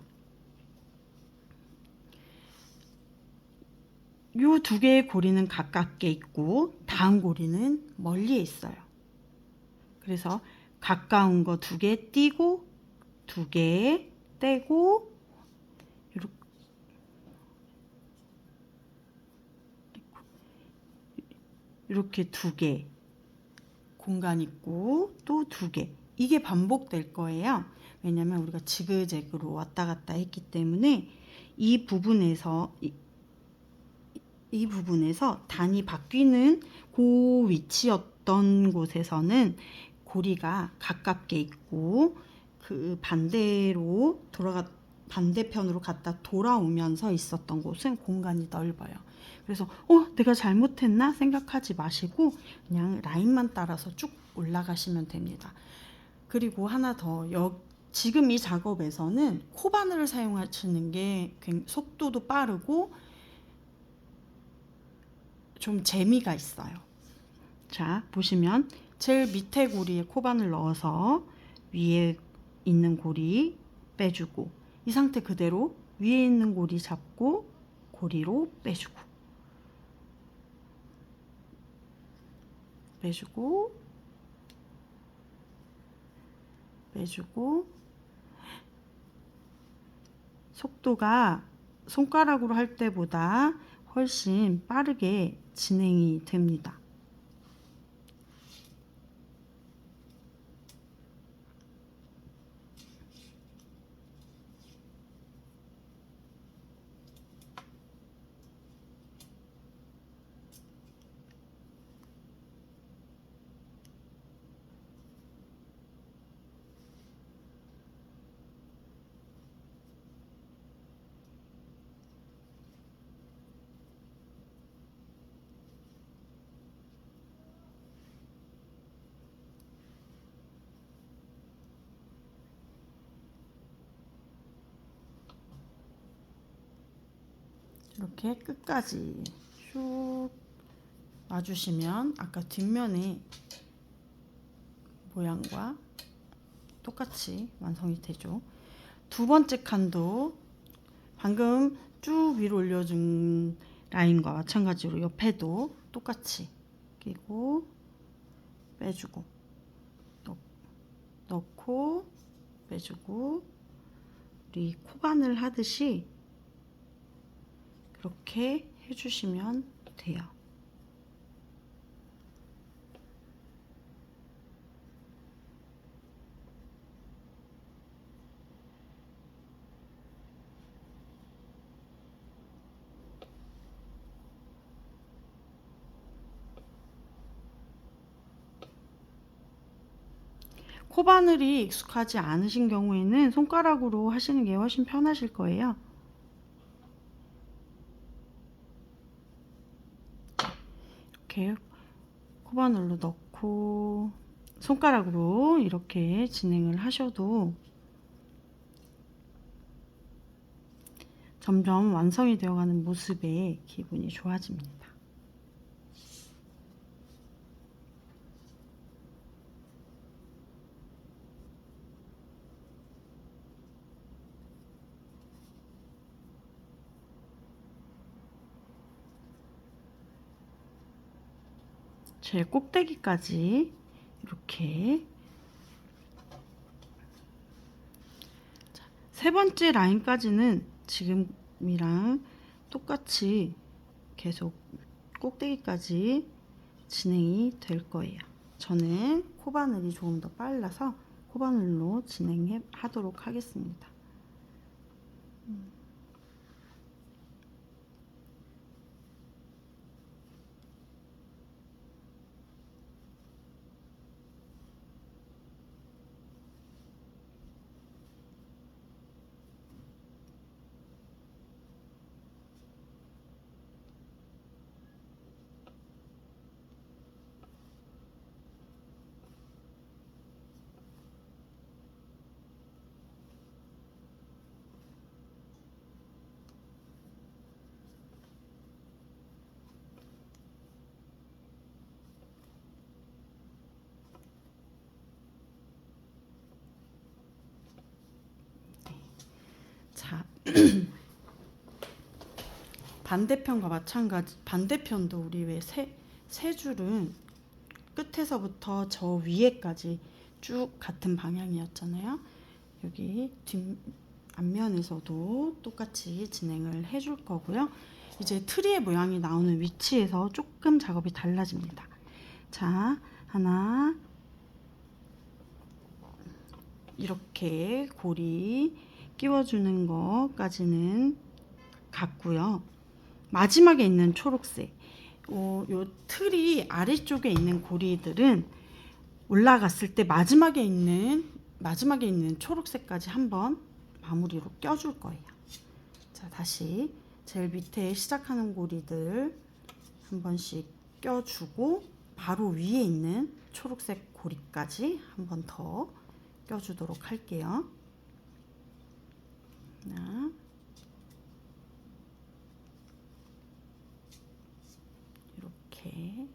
요 두 개의 고리는 가깝게 있고 다음 고리는 멀리에 있어요. 그래서 가까운 거 두 개 띄고 두 개 떼고 이렇게 두 개 공간 있고 또 두 개, 이게 반복될 거예요. 왜냐면 우리가 지그재그로 왔다 갔다 했기 때문에 이 부분에서 이 부분에서 단이 바뀌는 그 위치였던 곳에서는 고리가 가깝게 있고 그 반대로 반대편으로 갔다 돌아오면서 있었던 곳은 공간이 넓어요. 그래서 내가 잘못했나 생각하지 마시고 그냥 라인만 따라서 쭉 올라가시면 됩니다. 그리고 하나 더, 지금 이 작업에서는 코바늘을 사용하시는 게 속도도 빠르고 좀 재미가 있어요. 자, 보시면 제일 밑에 고리에 코바늘 넣어서 위에 있는 고리 빼주고, 이 상태 그대로 위에 있는 고리 잡고 고리로 빼주고 빼주고 빼주고, 속도가 손가락으로 할 때보다 훨씬 빠르게 진행이 됩니다. 이렇게 끝까지 쭉 놔주시면 아까 뒷면의 모양과 똑같이 완성이 되죠. 두 번째 칸도 방금 쭉 위로 올려준 라인과 마찬가지로 옆에도 똑같이 끼고 빼주고 넣고 빼주고, 우리 코바늘 하듯이 그렇게 해주시면 돼요. 코바늘이 익숙하지 않으신 경우에는 손가락으로 하시는 게 훨씬 편하실 거예요. 이렇게 코바늘로 넣고 손가락으로 이렇게 진행을 하셔도 점점 완성이 되어가는 모습에 기분이 좋아집니다. 제일 꼭대기까지 이렇게. 세 번째 라인까지는 지금이랑 똑같이 계속 꼭대기까지 진행이 될 거예요. 저는 코바늘이 조금 더 빨라서 코바늘로 진행하도록 하겠습니다. 반대편과 마찬가지. 반대편도 우리 왜 세 줄은 끝에서부터 저 위에까지 쭉 같은 방향이었잖아요. 여기 앞면에서도 똑같이 진행을 해줄 거고요. 이제 트리의 모양이 나오는 위치에서 조금 작업이 달라집니다. 자, 하나, 이렇게 고리 끼워주는 것까지는 같고요. 마지막에 있는 초록색, 요 틀이 아래쪽에 있는 고리들은 올라갔을 때 마지막에 있는 초록색까지 한번 마무리로 껴줄 거예요. 자, 다시 제일 밑에 시작하는 고리들 한 번씩 껴주고 바로 위에 있는 초록색 고리까지 한 번 더 껴주도록 할게요. 하나, 이렇게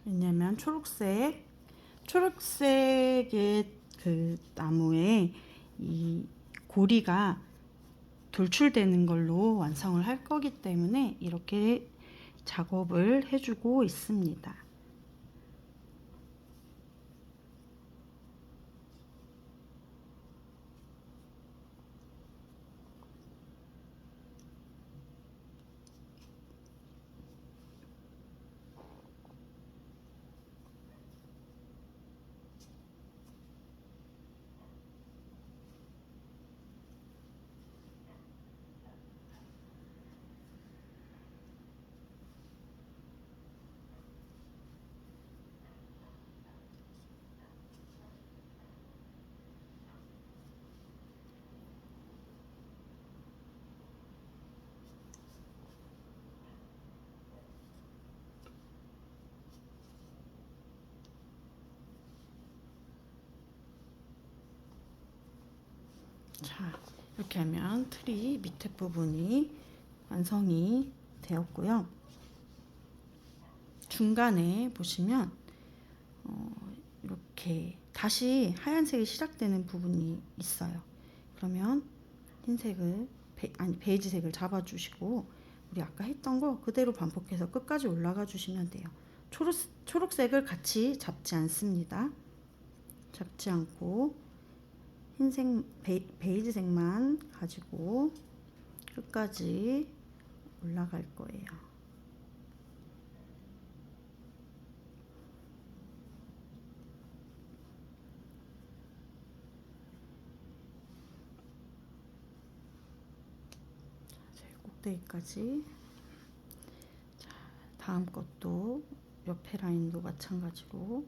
왜냐면 초록색의 그 나무에 이 고리가 돌출되는 걸로 완성을 할 거기 때문에 이렇게 작업을 해주고 있습니다. 자, 이렇게 하면 트리 밑에 부분이 완성이 되었고요. 중간에 보시면 이렇게 다시 하얀색이 시작되는 부분이 있어요. 그러면 흰색을 베이지색을 잡아주시고 우리 아까 했던 거 그대로 반복해서 끝까지 올라가 주시면 돼요. 초록색을 같이 잡지 않습니다. 잡지 않고 흰색 베이지색만 가지고 끝까지 올라갈 거예요. 제일 꼭대기까지. 자, 다음 것도 옆에 라인도 마찬가지로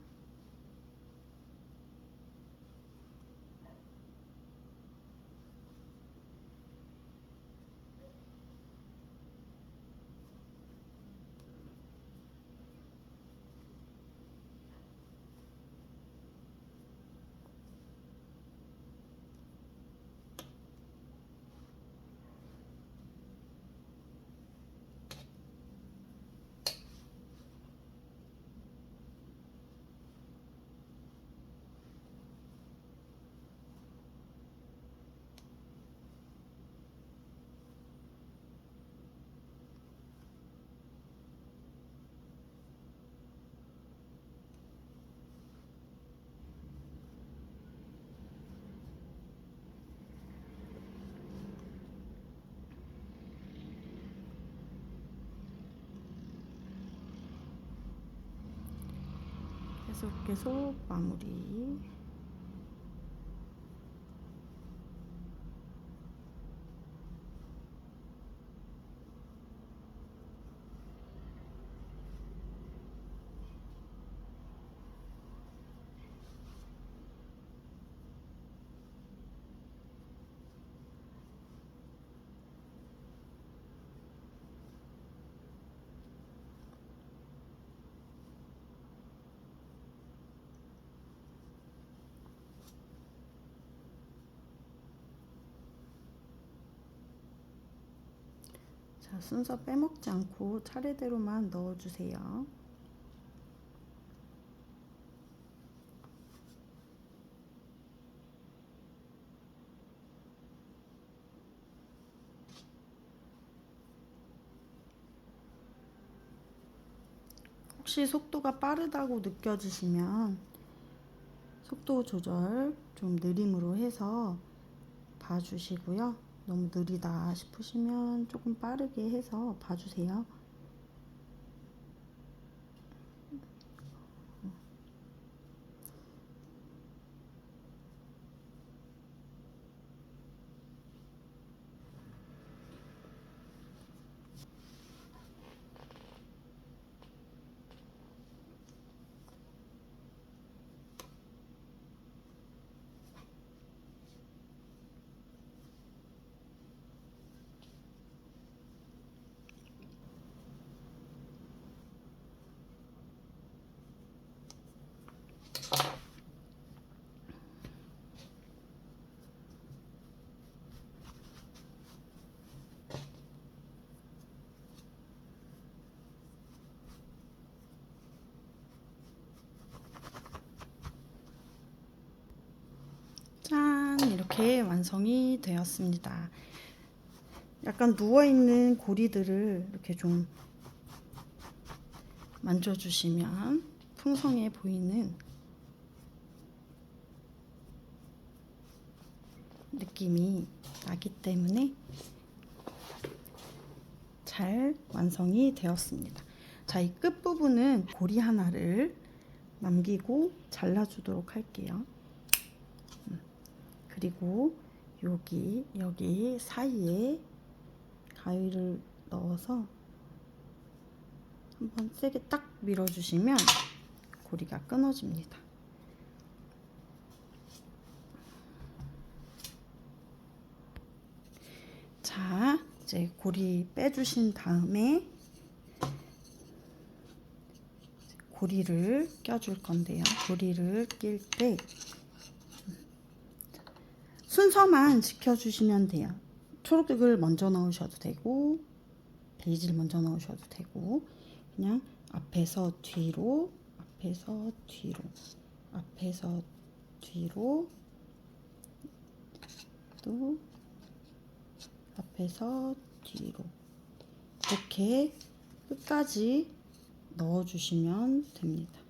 계속 마무리. 자, 순서 빼먹지 않고 차례대로만 넣어주세요. 혹시 속도가 빠르다고 느껴지시면 속도 조절 좀 느림으로 해서 봐주시고요. 너무 느리다 싶으시면 조금 빠르게 해서 봐주세요. 짠! 이렇게 완성이 되었습니다. 약간 누워있는 고리들을 이렇게 좀 만져주시면 풍성해 보이는 느낌이 나기 때문에 잘 완성이 되었습니다. 자, 이 끝부분은 고리 하나를 남기고 잘라주도록 할게요. 그리고 여기 사이에 가위를 넣어서 한번 세게 딱 밀어주시면 고리가 끊어집니다. 자, 이제 고리 빼주신 다음에 고리를 껴줄 건데요. 고리를 낄 때 순서만 지켜주시면 돼요. 초록을 먼저 넣으셔도 되고 베이지를 먼저 넣으셔도 되고 그냥 앞에서 뒤로 앞에서 뒤로 앞에서 뒤로 또 앞에서 뒤로 이렇게 끝까지 넣어주시면 됩니다.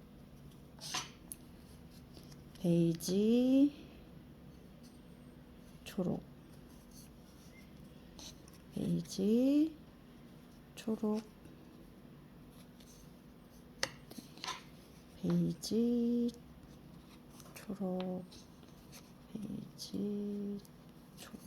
베이지, 초록, 베이지, 초록, 베이지, 초록, 베이지, 초록.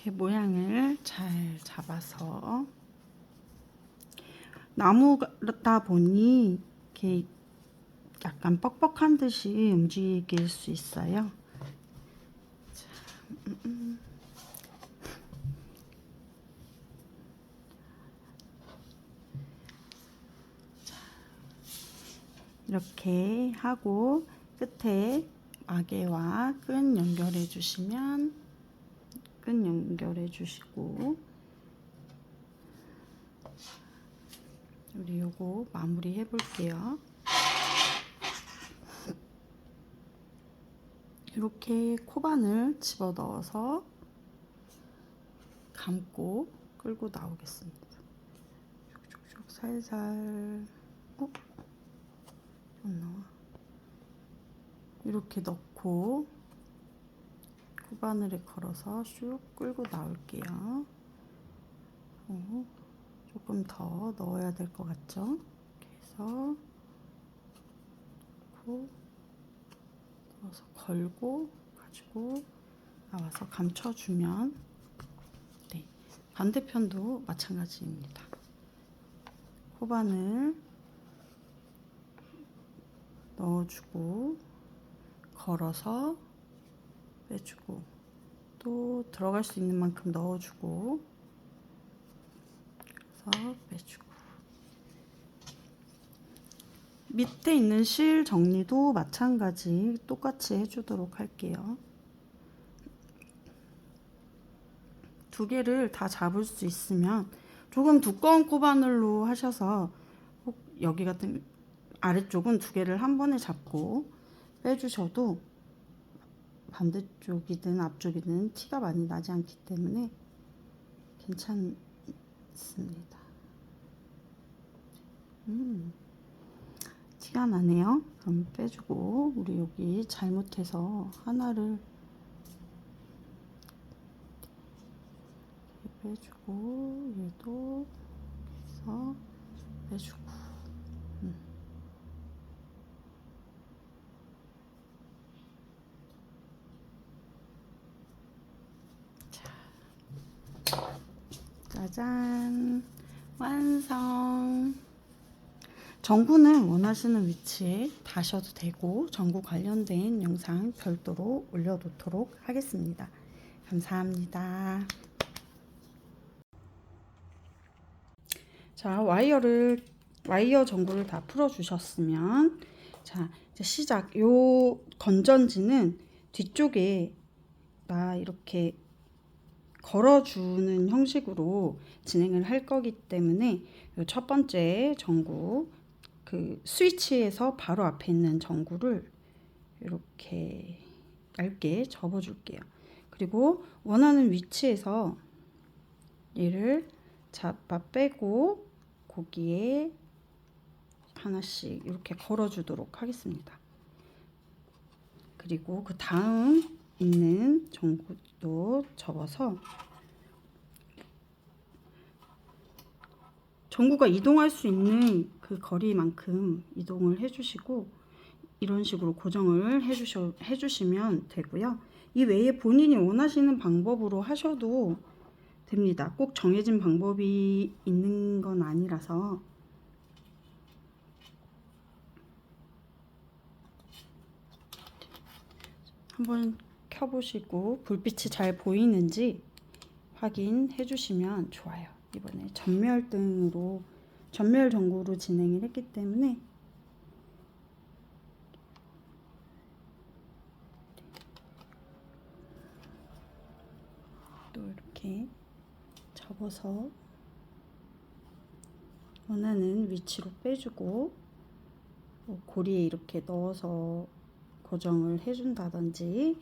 이렇게 모양을 잘 잡아서 나무다 보니 이렇게 약간 뻑뻑한 듯이 움직일 수 있어요. 자, 이렇게 하고 끝에 마개와 끈 연결해 주시면 끈 연결해 주시고 우리 요거 마무리 해 볼게요. 이렇게 코바늘 집어 넣어서 감고 끌고 나오겠습니다. 쭉 살살 안 나와. 이렇게 넣고 코바늘에 걸어서 슉 끌고 나올게요. 조금 더 넣어야 될 것 같죠? 이렇게 해서 넣어서 걸고 가지고 나와서 감춰주면 네, 반대편도 마찬가지입니다. 코바늘 넣어주고 걸어서 빼주고 또 들어갈 수 있는 만큼 넣어주고 그래서 빼주고 밑에 있는 실 정리도 마찬가지 똑같이 해주도록 할게요. 두 개를 다 잡을 수 있으면 조금 두꺼운 코바늘로 하셔서 혹 여기 같은 아래쪽은 두 개를 한 번에 잡고 빼주셔도 반대쪽이든 앞쪽이든 티가 많이 나지 않기 때문에 괜찮습니다. 티가 나네요. 그럼 빼주고 우리 여기 잘못해서 하나를 빼주고 얘도 해서 빼주고 짜잔 완성. 전구는 원하시는 위치에 다셔도 되고 전구 관련된 영상 별도로 올려놓도록 하겠습니다. 감사합니다. 자, 와이어 전구를 다 풀어 주셨으면 자, 이제 시작. 요 건전지는 뒤쪽에 이렇게 걸어주는 형식으로 진행을 할 거기 때문에 요 첫 번째 전구 그 스위치에서 바로 앞에 있는 전구를 이렇게 얇게 접어 줄게요. 그리고 원하는 위치에서 얘를 잡아 빼고 거기에 하나씩 이렇게 걸어 주도록 하겠습니다. 그리고 그 다음 있는 전구도 접어서 전구가 이동할 수 있는 그 거리만큼 이동을 해주시고 이런 식으로 고정을 해주시면 되고요. 이 외에 본인이 원하시는 방법으로 하셔도 됩니다. 꼭 정해진 방법이 있는 건 아니라서 한번 켜보시고 불빛이 잘 보이는지 확인해 주시면 좋아요. 이번에 전멸등으로 전멸 전구로 진행을 했기 때문에 또 이렇게 접어서 원하는 위치로 빼주고 고리에 이렇게 넣어서 고정을 해준다든지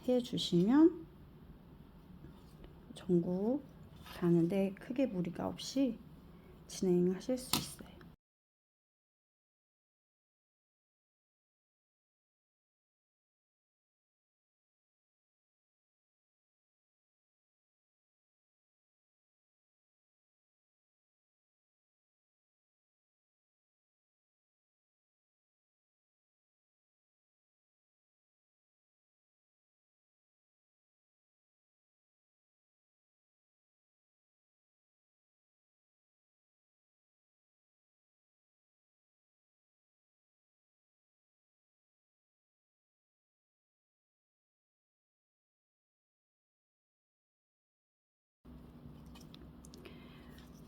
해주시면 전구 다는데 크게 무리가 없이 진행하실 수 있어요.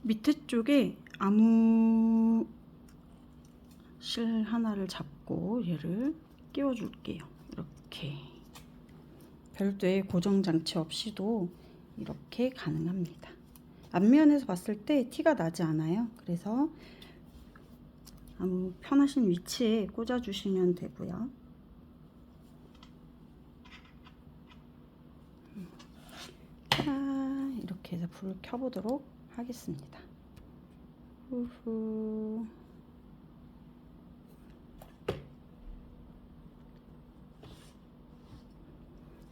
밑에 쪽에 아무 실 하나를 잡고 얘를 끼워 줄게요. 이렇게 별도의 고정 장치 없이도 이렇게 가능합니다. 앞면에서 봤을 때 티가 나지 않아요. 그래서 아무 편하신 위치에 꽂아 주시면 되고요. 이렇게 해서 불을 켜보도록 하겠습니다. 후후.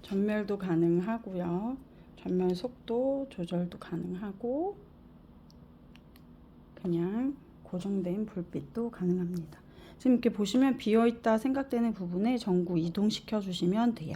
전멸도 가능하고요. 전멸 속도 조절도 가능하고 그냥 고정된 불빛도 가능합니다. 지금 이렇게 보시면 비어있다 생각되는 부분에 전구 이동시켜 주시면 돼요.